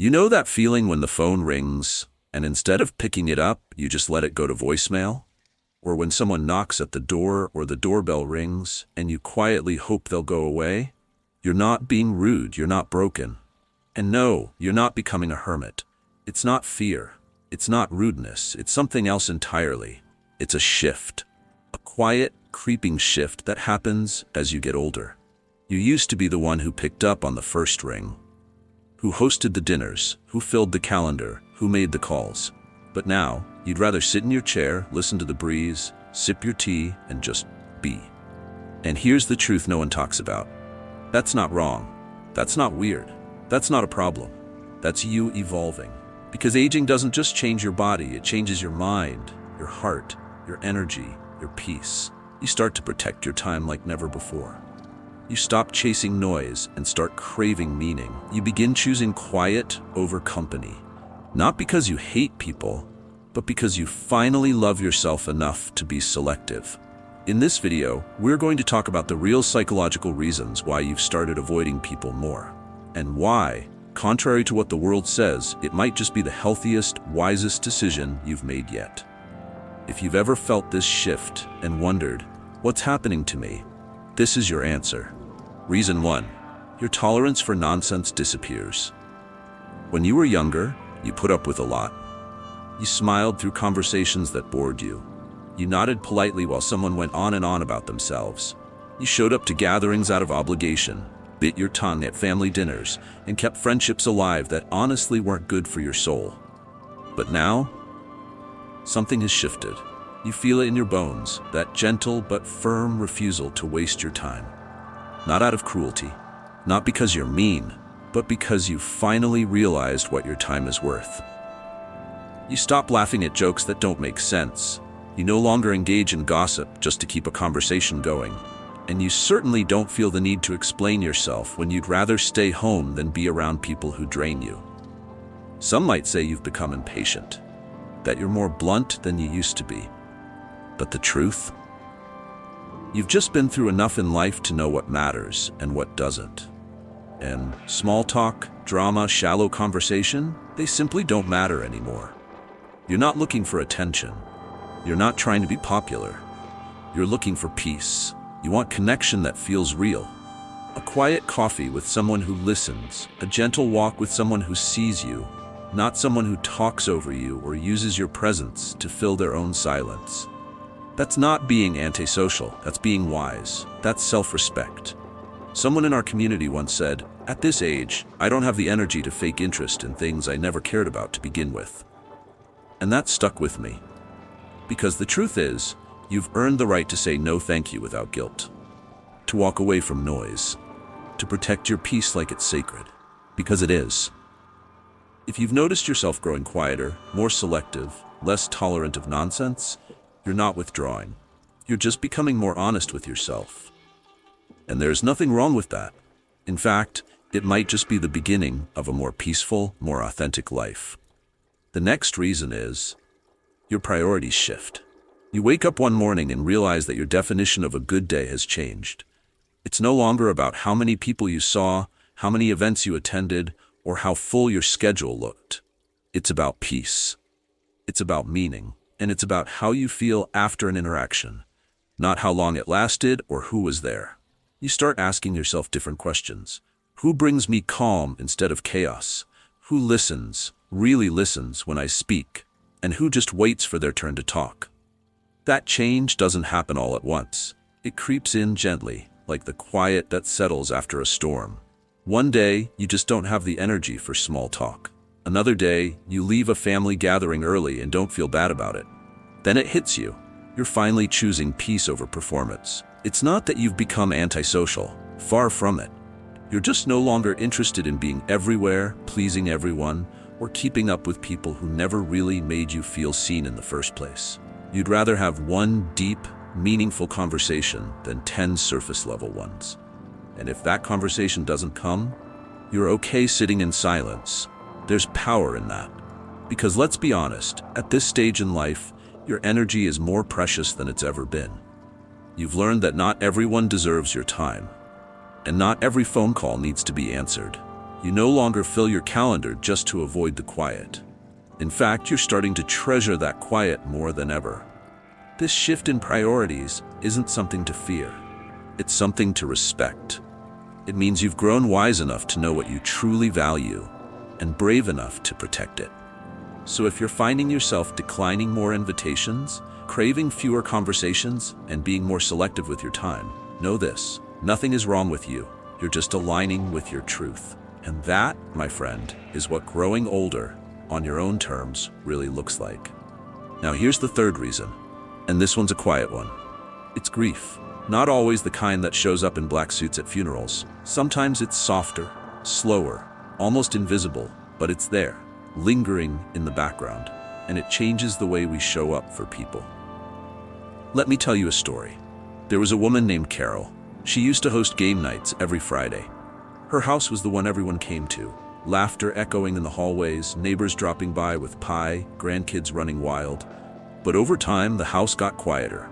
You know that feeling when the phone rings, and instead of picking it up, you just let it go to voicemail? Or when someone knocks at the door or the doorbell rings, and you quietly hope they'll go away? You're not being rude, you're not broken. And no, you're not becoming a hermit. It's not fear. It's not rudeness. It's something else entirely. It's a shift. A quiet, creeping shift that happens as you get older. You used to be the one who picked up on the first ring, who hosted the dinners, who filled the calendar, who made the calls. But now, you'd rather sit in your chair, listen to the breeze, sip your tea, and just be. And here's the truth no one talks about. That's not wrong. That's not weird. That's not a problem. That's you evolving. Because aging doesn't just change your body, it changes your mind, your heart, your energy, your peace. You start to protect your time like never before. You stop chasing noise and start craving meaning. You begin choosing quiet over company. Not because you hate people, but because you finally love yourself enough to be selective. In this video, we're going to talk about the real psychological reasons why you've started avoiding people more. And why, contrary to what the world says, it might just be the healthiest, wisest decision you've made yet. If you've ever felt this shift and wondered, what's happening to me? This is your answer. Reason 1. Your tolerance for nonsense disappears. When you were younger, you put up with a lot. You smiled through conversations that bored you. You nodded politely while someone went on and on about themselves. You showed up to gatherings out of obligation, bit your tongue at family dinners, and kept friendships alive that honestly weren't good for your soul. But now, something has shifted. You feel it in your bones, that gentle but firm refusal to waste your time. Not out of cruelty, not because you're mean, but because you finally realized what your time is worth. You stop laughing at jokes that don't make sense. You no longer engage in gossip just to keep a conversation going. And you certainly don't feel the need to explain yourself when you'd rather stay home than be around people who drain you. Some might say you've become impatient, that you're more blunt than you used to be. But the truth? You've just been through enough in life to know what matters and what doesn't. And small talk, drama, shallow conversation, they simply don't matter anymore. You're not looking for attention. You're not trying to be popular. You're looking for peace. You want connection that feels real. A quiet coffee with someone who listens, a gentle walk with someone who sees you, not someone who talks over you or uses your presence to fill their own silence. That's not being antisocial, that's being wise. That's self-respect. Someone in our community once said, "At this age, I don't have the energy to fake interest in things I never cared about to begin with." And that stuck with me. Because the truth is, you've earned the right to say no thank you without guilt. To walk away from noise. To protect your peace like it's sacred. Because it is. If you've noticed yourself growing quieter, more selective, less tolerant of nonsense, you're not withdrawing. You're just becoming more honest with yourself. And there's nothing wrong with that. In fact, it might just be the beginning of a more peaceful, more authentic life. The next reason is your priorities shift. You wake up one morning and realize that your definition of a good day has changed. It's no longer about how many people you saw, how many events you attended, or how full your schedule looked. It's about peace. It's about meaning. And it's about how you feel after an interaction, not how long it lasted or who was there. You start asking yourself different questions. Who brings me calm instead of chaos? Who listens, really listens when I speak? And who just waits for their turn to talk? That change doesn't happen all at once. It creeps in gently, like the quiet that settles after a storm. One day, you just don't have the energy for small talk. Another day, you leave a family gathering early and don't feel bad about it. Then it hits you. You're finally choosing peace over performance. It's not that you've become antisocial. Far from it. You're just no longer interested in being everywhere, pleasing everyone, or keeping up with people who never really made you feel seen in the first place. You'd rather have one deep, meaningful conversation than 10 surface-level ones. And if that conversation doesn't come, you're okay sitting in silence. There's power in that. Because let's be honest, at this stage in life, your energy is more precious than it's ever been. You've learned that not everyone deserves your time, and not every phone call needs to be answered. You no longer fill your calendar just to avoid the quiet. In fact, you're starting to treasure that quiet more than ever. This shift in priorities isn't something to fear. It's something to respect. It means you've grown wise enough to know what you truly value and brave enough to protect it. So if you're finding yourself declining more invitations, craving fewer conversations, and being more selective with your time, know this: nothing is wrong with you. You're just aligning with your truth. And that, my friend, is what growing older on your own terms really looks like. Now here's the third reason, and this one's a quiet one. It's grief. Not always the kind that shows up in black suits at funerals. Sometimes it's softer, slower, almost invisible, but it's there, lingering in the background, and it changes the way we show up for people. Let me tell you a story. There was a woman named Carol. She used to host game nights every Friday. Her house was the one everyone came to. Laughter echoing in the hallways, neighbors dropping by with pie, grandkids running wild. But over time, the house got quieter.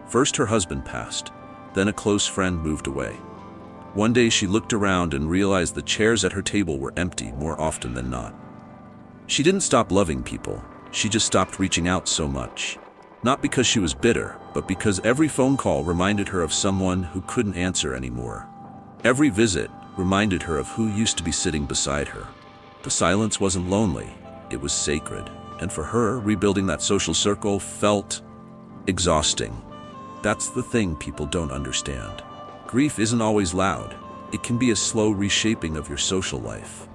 First, her husband passed. Then a close friend moved away. One day, she looked around and realized the chairs at her table were empty more often than not. She didn't stop loving people. She just stopped reaching out so much. Not because she was bitter, but because every phone call reminded her of someone who couldn't answer anymore. Every visit reminded her of who used to be sitting beside her. The silence wasn't lonely, it was sacred. And for her, rebuilding that social circle felt exhausting. That's the thing people don't understand. Grief isn't always loud. It can be a slow reshaping of your social life.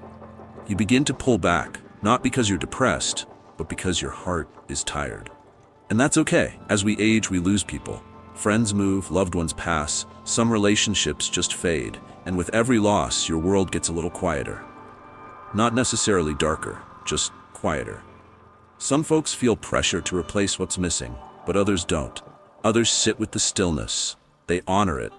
You begin to pull back, not because you're depressed, but because your heart is tired. And that's okay. As we age, we lose people. Friends move, loved ones pass, some relationships just fade, and with every loss, your world gets a little quieter. Not necessarily darker, just quieter. Some folks feel pressure to replace what's missing, but others don't. Others sit with the stillness. They honor it.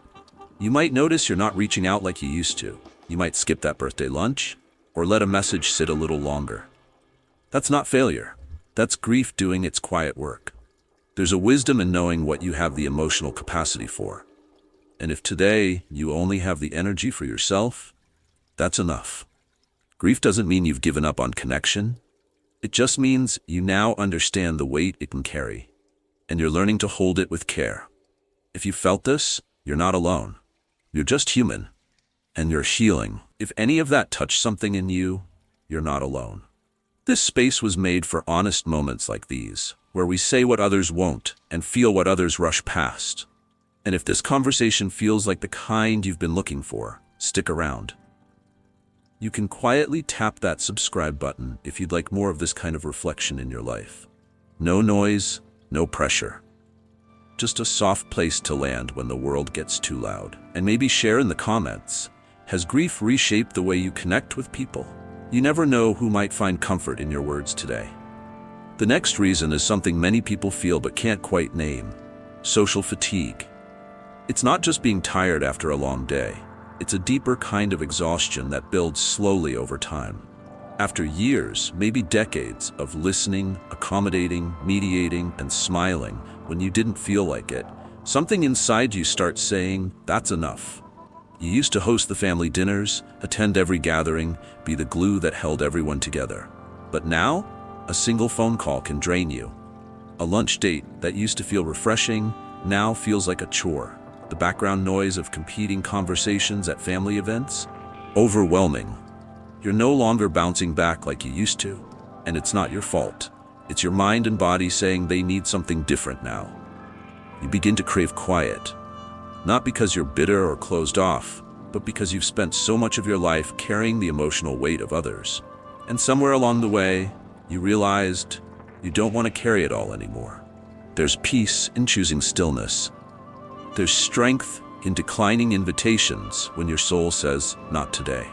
You might notice you're not reaching out like you used to. You might skip that birthday lunch, or let a message sit a little longer. That's not failure. That's grief doing its quiet work. There's a wisdom in knowing what you have the emotional capacity for. And if today you only have the energy for yourself, that's enough. Grief doesn't mean you've given up on connection. It just means you now understand the weight it can carry, and you're learning to hold it with care. If you felt this, you're not alone. You're just human, and you're healing. If any of that touched something in you, you're not alone. This space was made for honest moments like these, where we say what others won't and feel what others rush past. And if this conversation feels like the kind you've been looking for, stick around. You can quietly tap that subscribe button if you'd like more of this kind of reflection in your life. No noise, no pressure. Just a soft place to land when the world gets too loud. And maybe share in the comments, has grief reshaped the way you connect with people? You never know who might find comfort in your words today. The next reason is something many people feel but can't quite name: social fatigue. It's not just being tired after a long day. It's a deeper kind of exhaustion that builds slowly over time. After years, maybe decades, of listening, accommodating, mediating, and smiling when you didn't feel like it, something inside you starts saying, that's enough. You used to host the family dinners, attend every gathering, be the glue that held everyone together. But now, a single phone call can drain you. A lunch date that used to feel refreshing now feels like a chore. The background noise of competing conversations at family events? Overwhelming. You're no longer bouncing back like you used to, and it's not your fault. It's your mind and body saying they need something different now. You begin to crave quiet, not because you're bitter or closed off, but because you've spent so much of your life carrying the emotional weight of others. And somewhere along the way, you realized you don't want to carry it all anymore. There's peace in choosing stillness. There's strength in declining invitations when your soul says, not today.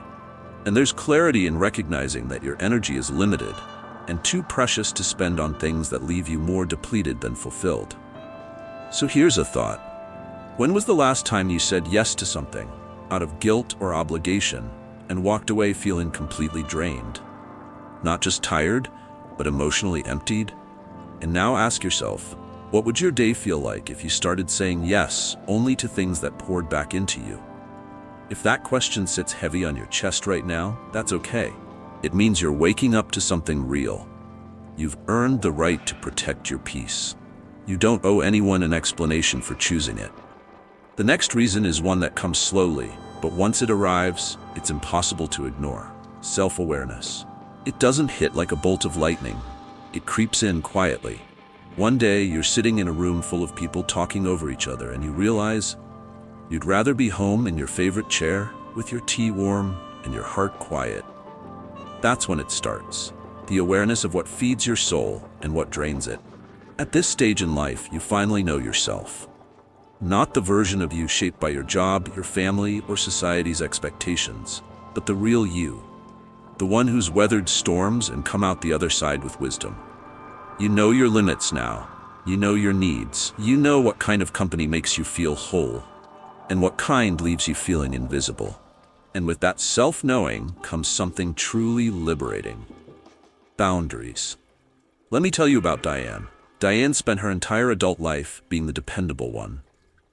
And there's clarity in recognizing that your energy is limited and too precious to spend on things that leave you more depleted than fulfilled. So here's a thought. When was the last time you said yes to something out of guilt or obligation and walked away feeling completely drained? Not just tired, but emotionally emptied? And now ask yourself, what would your day feel like if you started saying yes only to things that poured back into you? If that question sits heavy on your chest right now, that's okay. It means you're waking up to something real. You've earned the right to protect your peace. You don't owe anyone an explanation for choosing it. The next reason is one that comes slowly, but once it arrives, it's impossible to ignore. Self-awareness. It doesn't hit like a bolt of lightning. It creeps in quietly. One day, you're sitting in a room full of people talking over each other, and you realize you'd rather be home in your favorite chair with your tea warm and your heart quiet. That's when it starts. The awareness of what feeds your soul and what drains it. At this stage in life, you finally know yourself. Not the version of you shaped by your job, your family, or society's expectations, but the real you. The one who's weathered storms and come out the other side with wisdom. You know your limits now. You know your needs. You know what kind of company makes you feel whole, and what kind leaves you feeling invisible. And with that self-knowing comes something truly liberating. Boundaries. Let me tell you about Diane. Diane spent her entire adult life being the dependable one.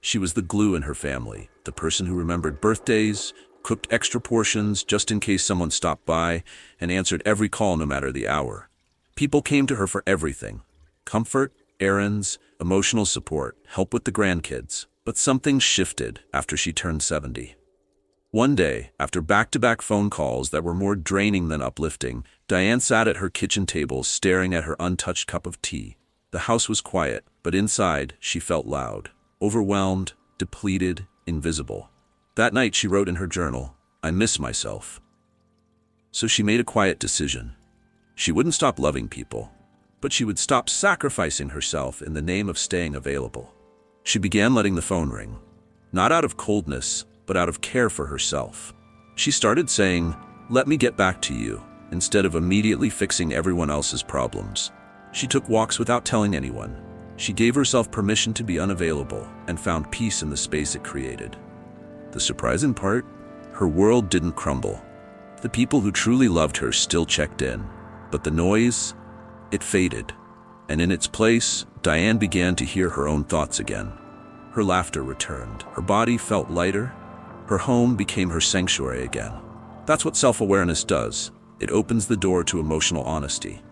She was the glue in her family, the person who remembered birthdays, cooked extra portions just in case someone stopped by, and answered every call no matter the hour. People came to her for everything: comfort, errands, emotional support, help with the grandkids. But something shifted after she turned 70. One day, after back-to-back phone calls that were more draining than uplifting, Diane sat at her kitchen table staring at her untouched cup of tea. The house was quiet, but inside, she felt loud, overwhelmed, depleted, invisible. That night, she wrote in her journal, "I miss myself." So she made a quiet decision. She wouldn't stop loving people, but she would stop sacrificing herself in the name of staying available. She began letting the phone ring, not out of coldness, but out of care for herself. She started saying, "Let me get back to you," instead of immediately fixing everyone else's problems. She took walks without telling anyone. She gave herself permission to be unavailable and found peace in the space it created. The surprising part? Her world didn't crumble. The people who truly loved her still checked in, but the noise, it faded. And in its place, Diane began to hear her own thoughts again. Her laughter returned. Her body felt lighter. Her home became her sanctuary again. That's what self-awareness does. It opens the door to emotional honesty.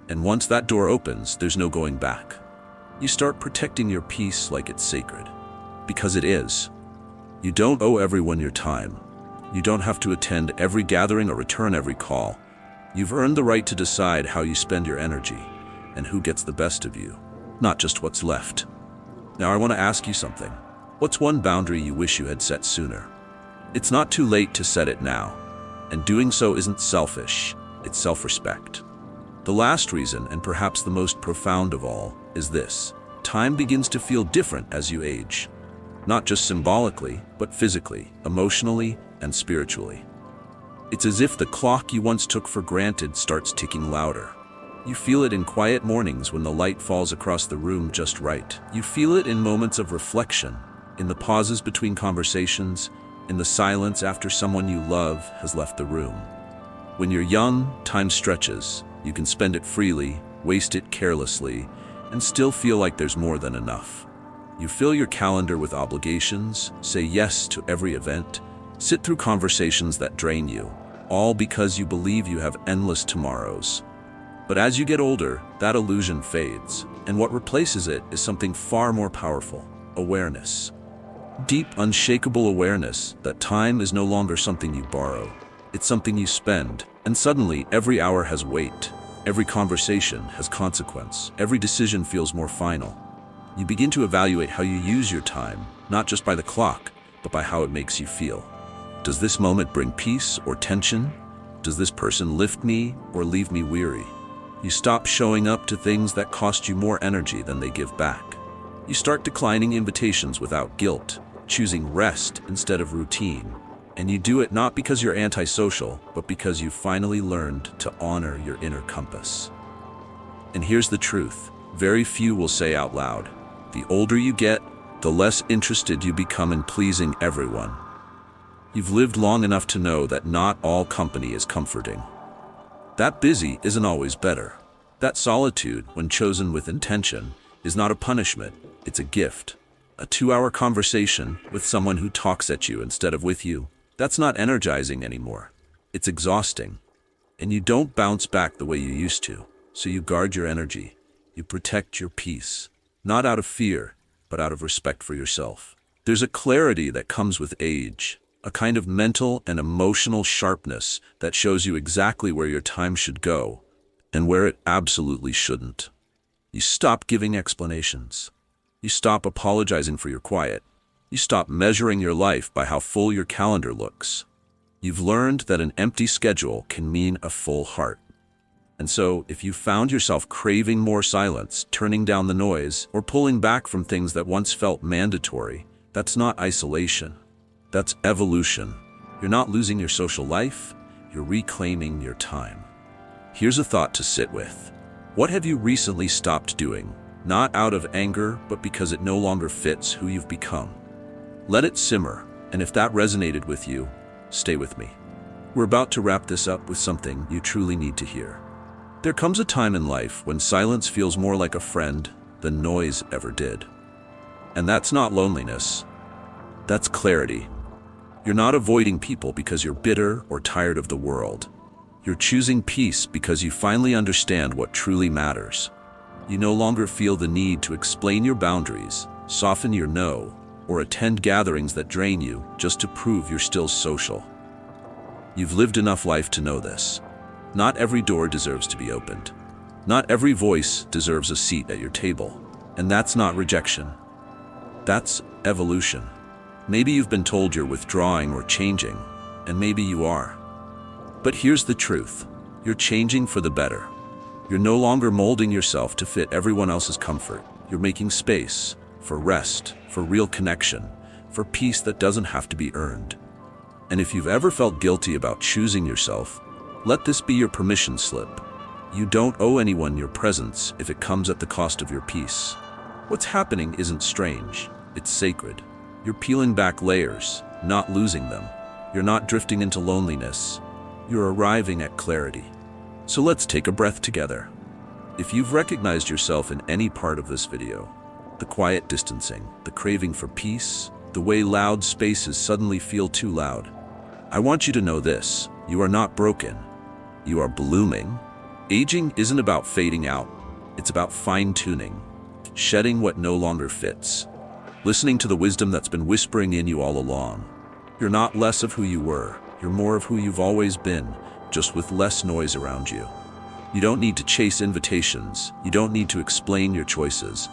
And once that door opens, there's no going back. You start protecting your peace like it's sacred. Because it is. You don't owe everyone your time. You don't have to attend every gathering or return every call. You've earned the right to decide how you spend your energy and who gets the best of you, not just what's left. Now I want to ask you something. What's one boundary you wish you had set sooner? It's not too late to set it now, and doing so isn't selfish, it's self-respect. The last reason, and perhaps the most profound of all, is this. Time begins to feel different as you age. Not just symbolically, but physically, emotionally, and spiritually. It's as if the clock you once took for granted starts ticking louder. You feel it in quiet mornings when the light falls across the room just right. You feel it in moments of reflection, in the pauses between conversations, in the silence after someone you love has left the room. When you're young, time stretches. You can spend it freely, waste it carelessly, and still feel like there's more than enough. You fill your calendar with obligations, say yes to every event, sit through conversations that drain you, all because you believe you have endless tomorrows. But as you get older, that illusion fades, and what replaces it is something far more powerful: awareness. Deep, unshakable awareness that time is no longer something you borrow. It's something you spend, and suddenly every hour has weight. Every conversation has consequence. Every decision feels more final. You begin to evaluate how you use your time, not just by the clock, but by how it makes you feel. Does this moment bring peace or tension? Does this person lift me or leave me weary? You stop showing up to things that cost you more energy than they give back. You start declining invitations without guilt, choosing rest instead of routine. And you do it not because you're antisocial, but because you finally learned to honor your inner compass. And here's the truth. Very few will say out loud, the older you get, the less interested you become in pleasing everyone. You've lived long enough to know that not all company is comforting. That busy isn't always better. That solitude, when chosen with intention, is not a punishment, it's a gift. A 2-hour conversation with someone who talks at you instead of with you. That's not energizing anymore. It's exhausting. And you don't bounce back the way you used to. So you guard your energy. You protect your peace. Not out of fear, but out of respect for yourself. There's a clarity that comes with age, a kind of mental and emotional sharpness that shows you exactly where your time should go and where it absolutely shouldn't. You stop giving explanations. You stop apologizing for your quiet. You stop measuring your life by how full your calendar looks. You've learned that an empty schedule can mean a full heart. And so, if you found yourself craving more silence, turning down the noise, or pulling back from things that once felt mandatory, that's not isolation. That's evolution. You're not losing your social life, you're reclaiming your time. Here's a thought to sit with. What have you recently stopped doing? Not out of anger, but because it no longer fits who you've become. Let it simmer, and if that resonated with you, stay with me. We're about to wrap this up with something you truly need to hear. There comes a time in life when silence feels more like a friend than noise ever did. And that's not loneliness. That's clarity. You're not avoiding people because you're bitter or tired of the world. You're choosing peace because you finally understand what truly matters. You no longer feel the need to explain your boundaries, soften your no, or attend gatherings that drain you just to prove you're still social. You've lived enough life to know this. Not every door deserves to be opened. Not every voice deserves a seat at your table. And that's not rejection. That's evolution. Maybe you've been told you're withdrawing or changing, and maybe you are. But here's the truth. You're changing for the better. You're no longer molding yourself to fit everyone else's comfort. You're making space for rest, for real connection, for peace that doesn't have to be earned. And if you've ever felt guilty about choosing yourself, let this be your permission slip. You don't owe anyone your presence if it comes at the cost of your peace. What's happening isn't strange, it's sacred. You're peeling back layers, not losing them. You're not drifting into loneliness. You're arriving at clarity. So let's take a breath together. If you've recognized yourself in any part of this video, the quiet distancing, the craving for peace, the way loud spaces suddenly feel too loud, I want you to know this: you are not broken. You are blooming. Aging isn't about fading out. It's about fine-tuning, shedding what no longer fits, listening to the wisdom that's been whispering in you all along. You're not less of who you were. You're more of who you've always been, just with less noise around you. You don't need to chase invitations. You don't need to explain your choices.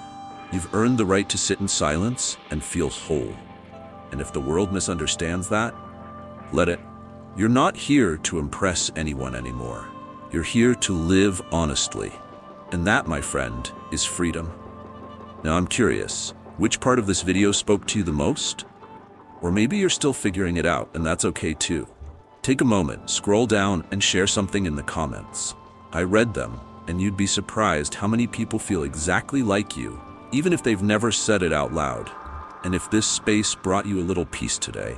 You've earned the right to sit in silence and feel whole. And if the world misunderstands that, let it. You're not here to impress anyone anymore. You're here to live honestly. And that, my friend, is freedom. Now I'm curious, which part of this video spoke to you the most? Or maybe you're still figuring it out, and that's okay too. Take a moment, scroll down, and share something in the comments. I read them, and you'd be surprised how many people feel exactly like you, even if they've never said it out loud. And if this space brought you a little peace today,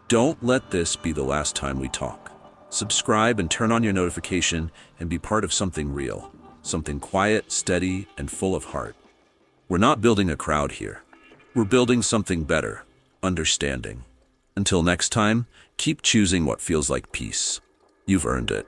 don't let this be the last time we talk. Subscribe and turn on your notification and be part of something real, something quiet, steady, and full of heart. We're not building a crowd here. We're building something better, understanding. Until next time, keep choosing what feels like peace. You've earned it.